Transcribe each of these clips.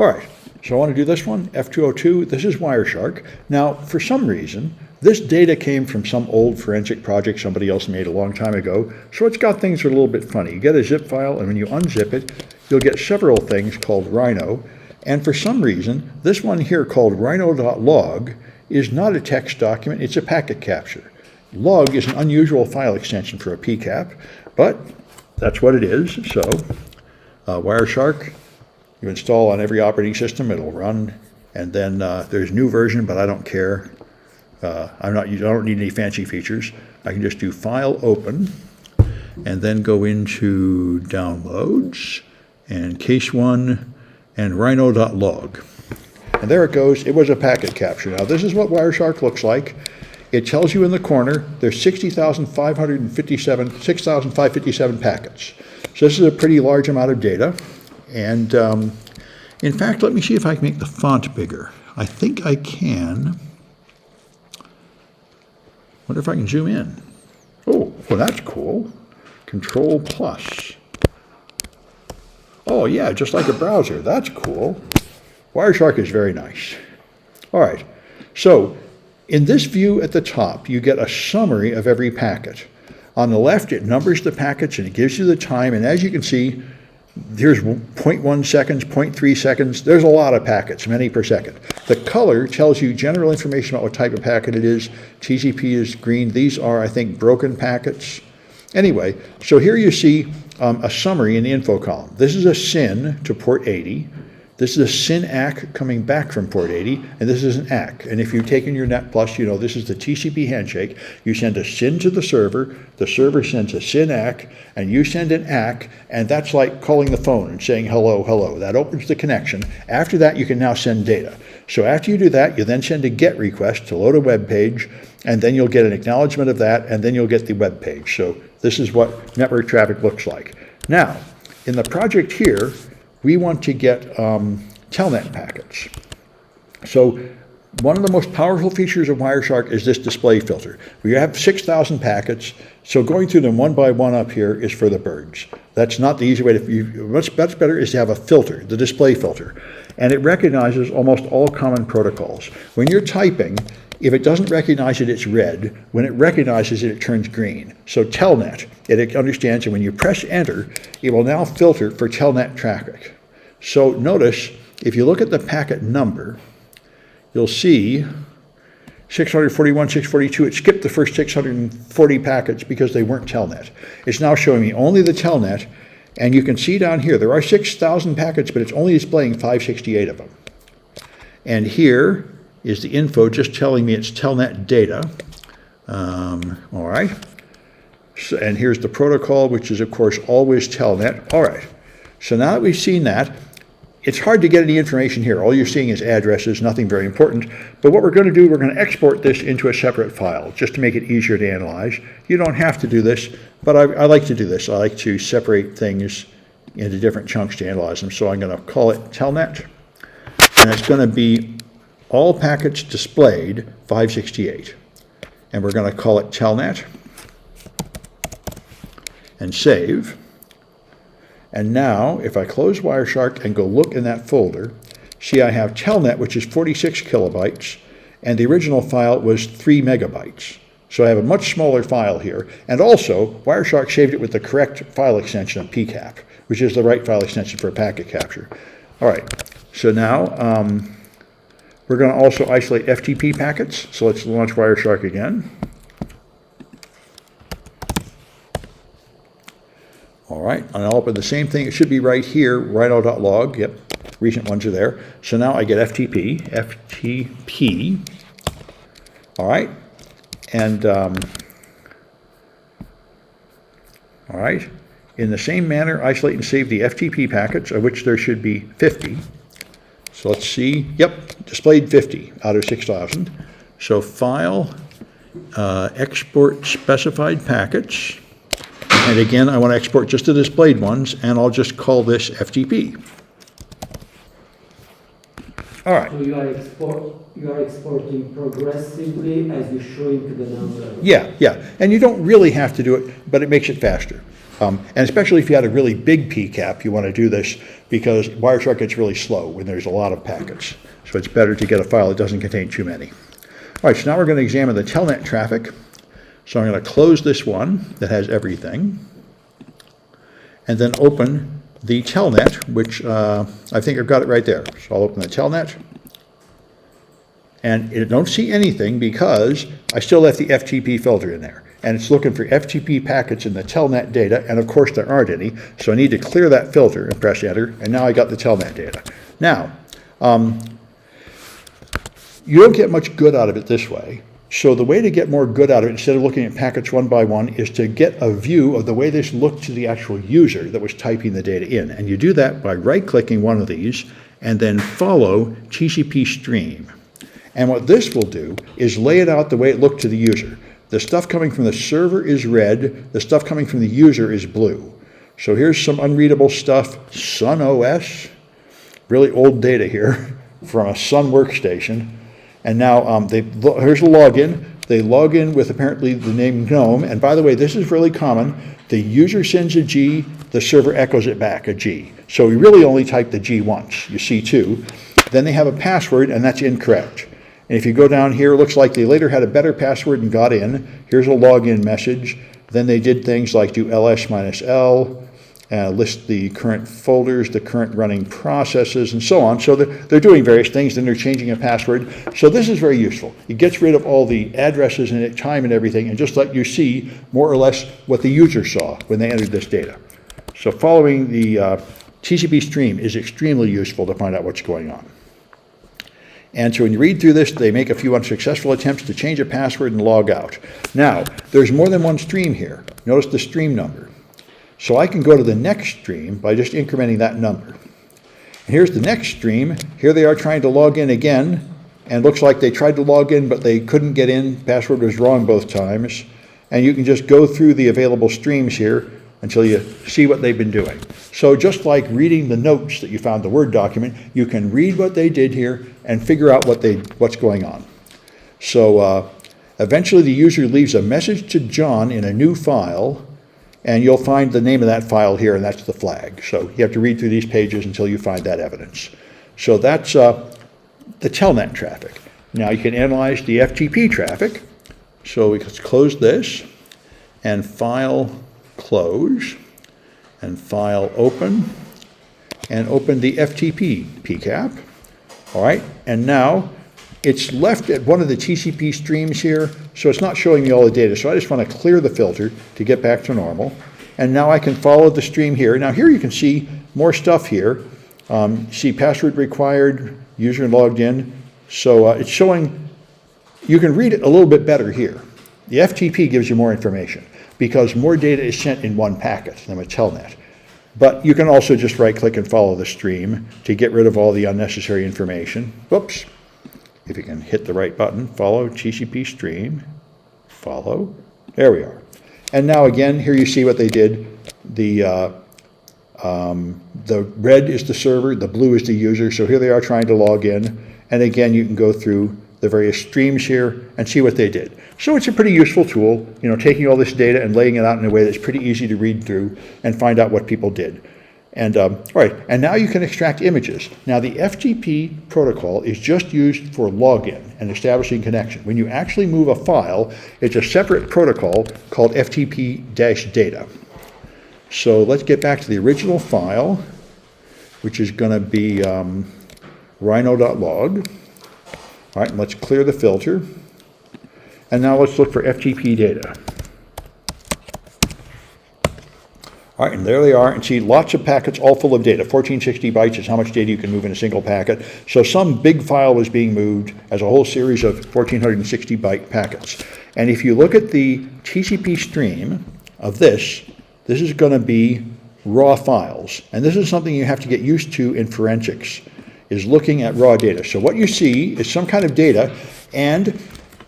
All right, so I want to do this one, F202. This is Wireshark. Now, for some reason, this data came from some old forensic project somebody else made a long time ago, so it's got things that are a little bit funny. You get a zip file, and when you unzip it, you'll get several things called Rhino, and for some reason, this one here called rhino.log is not a text document, it's a packet capture. Log is an unusual file extension for a PCAP, but that's what it is. So Wireshark, you install on every operating system, it'll run, and then there's new version, but I don't care. I don't need any fancy features. I can just do File, Open, and then go into Downloads, and Case 1, and rhino.log. And there it goes. It was a packet capture. Now, this is what Wireshark looks like. It tells you in the corner there's 6,557 packets. So this is a pretty large amount of data. And in fact, let me see if I can make the font bigger. I think I can. Wonder if I can zoom in. Oh, well, that's cool. Control plus. Oh, yeah, just like a browser. That's cool. Wireshark is very nice. All right, so in this view at the top, you get a summary of every packet. On the left, it numbers the packets and it gives you the time, and as you can see, here's 0.1 seconds, 0.3 seconds. There's a lot of packets, many per second. The color tells you general information about what type of packet it is. TCP is green. These are, I think, broken packets. Anyway, so here you see a summary in the info column. This is a SYN to port 80. This is a SYN ACK coming back from port 80, and this is an ACK. And if you've taken your Net Plus, you know this is the TCP handshake. You send a SYN to the server sends a SYN ACK, and you send an ACK, and that's like calling the phone and saying hello, hello. That opens the connection. After that, you can now send data. So after you do that, you then send a GET request to load a web page, and then you'll get an acknowledgement of that, and then you'll get the web page. So this is what network traffic looks like. Now, in the project here, we want to get telnet packets. So one of the most powerful features of Wireshark is this display filter. We have 6,000 packets, so going through them one by one up here is for the birds. That's not the easy way to, much better is to have a filter, the display filter. And it recognizes almost all common protocols. When you're typing, if it doesn't recognize it, it's red. When it recognizes it, it turns green. So telnet, it understands, and when you press enter, it will now filter for telnet traffic. So notice, if you look at the packet number, you'll see 641, 642, it skipped the first 640 packets because they weren't telnet. It's now showing me only the telnet, and you can see down here, there are 6,000 packets, but it's only displaying 568 of them. And here is the info just telling me it's telnet data. All right. So, and here's the protocol, which is, of course, always telnet. All right. So now that we've seen that, it's hard to get any information here. All you're seeing is addresses, nothing very important. But what we're going to do, we're going to export this into a separate file just to make it easier to analyze. You don't have to do this, but I like to do this. I like to separate things into different chunks to analyze them. So I'm going to call it telnet, and it's going to be all packets displayed 568. And we're going to call it telnet and save. And now, if I close Wireshark and go look in that folder, see I have telnet, which is 46 kilobytes, and the original file was 3 megabytes. So I have a much smaller file here. And also, Wireshark saved it with the correct file extension of PCAP, which is the right file extension for a packet capture. All right, so now we're going to also isolate FTP packets. So let's launch Wireshark again. All right, and I'll open the same thing. It should be right here, rhino.log. Yep, recent ones are there. So now I get FTP. All right, and all right. In the same manner, isolate and save the FTP packets, of which there should be 50. So let's see. Yep, displayed 50 out of 6,000. So file, export specified packets. And again, I want to export just the displayed ones, and I'll just call this FTP. All right. So you are exporting progressively as you show into the number. Yeah, and you don't really have to do it, but it makes it faster. And especially if you had a really big PCAP, you want to do this because Wireshark gets really slow when there's a lot of packets. So it's better to get a file that doesn't contain too many. All right, so now we're going to examine the telnet traffic. So I'm going to close this one that has everything, and then open the telnet, which I think I've got it right there. So I'll open the telnet. And I don't see anything because I still left the FTP filter in there. And it's looking for FTP packets in the telnet data, and of course there aren't any, so I need to clear that filter and press enter, and now I got the telnet data. Now, you don't get much good out of it this way, so the way to get more good out of it, instead of looking at packets one by one, is to get a view of the way this looked to the actual user that was typing the data in. And you do that by right-clicking one of these, and then follow TCP stream. And what this will do is lay it out the way it looked to the user. The stuff coming from the server is red, the stuff coming from the user is blue. So here's some unreadable stuff, Sun OS, really old data here from a Sun workstation. And now here's the login. They log in with apparently the name GNOME, and by the way, this is really common. The user sends a G, the server echoes it back, a G. So we really only type the G once, you see two. Then they have a password, and that's incorrect. And if you go down here, it looks like they later had a better password and got in. Here's a login message. Then they did things like do ls-l, list the current folders, the current running processes, and so on. So they're doing various things, then they're changing a password. So this is very useful. It gets rid of all the addresses and time and everything, and just let you see more or less what the user saw when they entered this data. So following the TCP stream is extremely useful to find out what's going on. And so when you read through this, they make a few unsuccessful attempts to change a password and log out. Now, there's more than one stream here. Notice the stream number. So I can go to the next stream by just incrementing that number. And here's the next stream. Here they are trying to log in again, and looks like they tried to log in, but they couldn't get in. Password was wrong both times. And you can just go through the available streams here until you see what they've been doing. So just like reading the notes that you found in the Word document, you can read what they did here and figure out what's going on. So eventually the user leaves a message to John in a new file, and you'll find the name of that file here, and that's the flag. So you have to read through these pages until you find that evidence. So that's the telnet traffic. Now you can analyze the FTP traffic. So we can close this, and file close, and file open, and open the FTP PCAP. All right, and now it's left at one of the TCP streams here, so it's not showing me all the data. So I just want to clear the filter to get back to normal. And now I can follow the stream here. Now here you can see more stuff here. See password required, user logged in. So it's showing, you can read it a little bit better here. The FTP gives you more information because more data is sent in one packet than a telnet. But you can also just right-click and follow the stream to get rid of all the unnecessary information. Whoops. If you can hit the right button, follow TCP stream, follow. There we are. And now again, here you see what they did. The red is the server, the blue is the user. So here they are trying to log in. And again, you can go through the various streams here and see what they did. So it's a pretty useful tool, taking all this data and laying it out in a way that's pretty easy to read through and find out what people did. And all right, and now you can extract images. Now the FTP protocol is just used for login and establishing connection. When you actually move a file, it's a separate protocol called FTP-data. So let's get back to the original file, which is going to be rhino.log. All right, and let's clear the filter. And now let's look for FTP data. All right, and there they are, and see lots of packets all full of data. 1460 bytes is how much data you can move in a single packet. So some big file was being moved as a whole series of 1460 byte packets. And if you look at the TCP stream of this is going to be raw files. And this is something you have to get used to in forensics, is looking at raw data. So what you see is some kind of data, and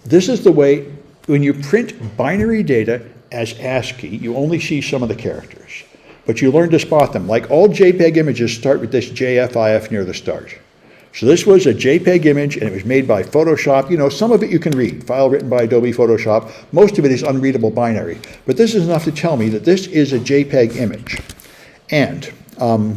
this is the way, when you print binary data as ASCII, you only see some of the characters, but you learn to spot them. Like all JPEG images start with this JFIF near the start. So this was a JPEG image, and it was made by Photoshop. You know, some of it you can read, file written by Adobe Photoshop. Most of it is unreadable binary. But this is enough to tell me that this is a JPEG image. And, all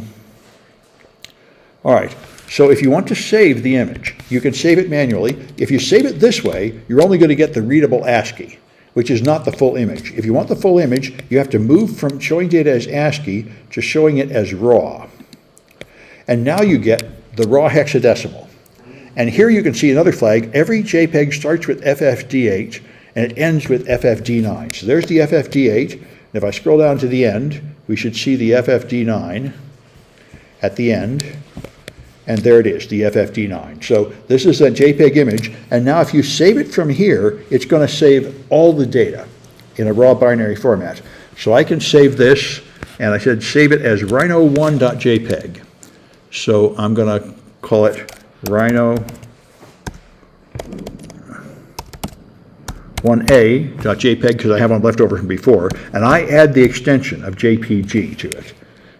right, so if you want to save the image, you can save it manually. If you save it this way, you're only going to get the readable ASCII, which is not the full image. If you want the full image, you have to move from showing data as ASCII to showing it as RAW. And now you get the raw hexadecimal. And here you can see another flag. Every JPEG starts with FFD8 and it ends with FFD9. So there's the FFD8. And if I scroll down to the end, we should see the FFD9 at the end. And there it is, the FFD9. So this is a JPEG image. And now if you save it from here, it's going to save all the data in a raw binary format. So I can save this, and I said save it as rhino1.jpg. So I'm going to call it rhino1a.jpg because I have one left over from before, and I add the extension of JPG to it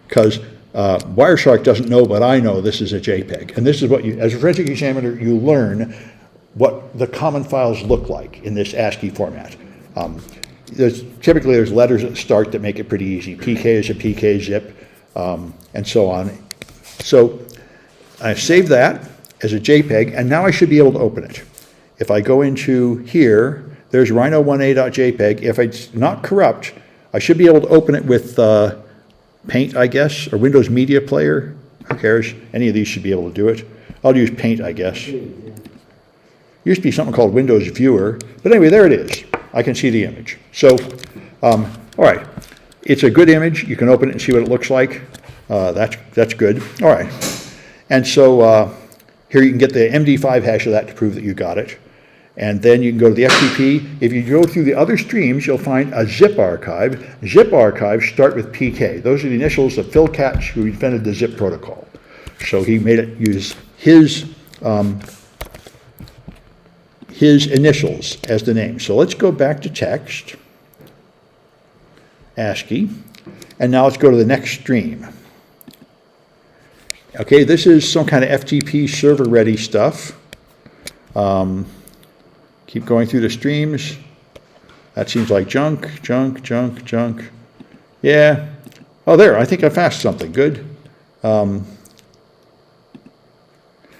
because Wireshark doesn't know, but I know this is a JPEG. And this is what you, as a forensic examiner, you learn what the common files look like in this ASCII format. Typically there's letters at the start that make it pretty easy. PK is a PK zip, and so on. So I save that as a JPEG, and now I should be able to open it. If I go into here, there's rhino1a.jpg. If it's not corrupt, I should be able to open it with Paint, I guess, or Windows Media Player. Who cares? Any of these should be able to do it. I'll use Paint, I guess. Used to be something called Windows Viewer, but anyway, there it is. I can see the image. So, all right, it's a good image. You can open it and see what it looks like. That's good. All right, and so here you can get the MD5 hash of that to prove that you got it. And then you can go to the FTP. If you go through the other streams, you'll find a zip archive. Zip archives start with PK. Those are the initials of Phil Katz, who invented the zip protocol. So he made it use his initials as the name. So let's go back to text, ASCII, and now let's go to the next stream. Okay, this is some kind of FTP server-ready stuff. Keep going through the streams. That seems like junk. Yeah. Oh, there, I think I fast something. Good.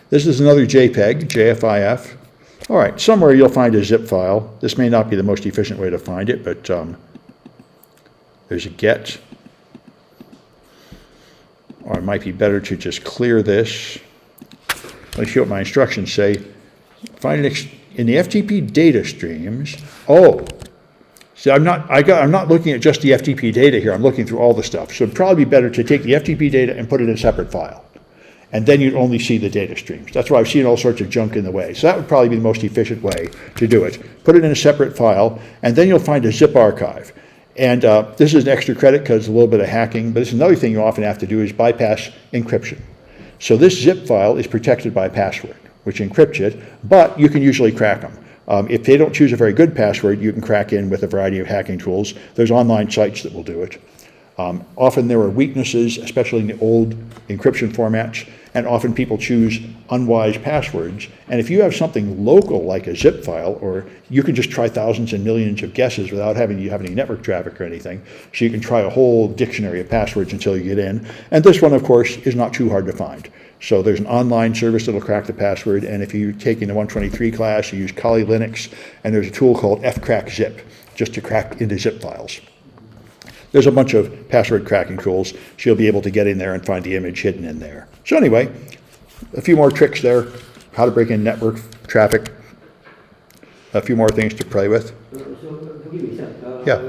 This is another JPEG, JFIF. All right, somewhere you'll find a zip file. This may not be the most efficient way to find it, but there's a get. Or it might be better to just clear this. Let me see what my instructions say. Find an in the FTP data streams. Oh, see, I'm not looking at just the FTP data here. I'm looking through all the stuff. So it'd probably be better to take the FTP data and put it in a separate file, and then you'd only see the data streams. That's why I've seen all sorts of junk in the way. So that would probably be the most efficient way to do it. Put it in a separate file, and then you'll find a zip archive. And this is an extra credit because it's a little bit of hacking, but this is another thing you often have to do is bypass encryption. So this zip file is protected by a password, which encrypts it, but you can usually crack them. If they don't choose a very good password, you can crack in with a variety of hacking tools. There's online sites that will do it. Often there are weaknesses, especially in the old encryption formats, and often people choose unwise passwords. And if you have something local like a zip file, or you can just try thousands and millions of guesses without having to have any network traffic or anything, so you can try a whole dictionary of passwords until you get in. And this one, of course, is not too hard to find. So there's an online service that'll crack the password, and if you're taking the 123 class, you use Kali Linux, and there's a tool called fcrackzip, just to crack into zip files. There's a bunch of password cracking tools, so you'll be able to get in there and find the image hidden in there. So anyway, a few more tricks there, how to break in network traffic, a few more things to play with. So forgive me, sir. Yeah.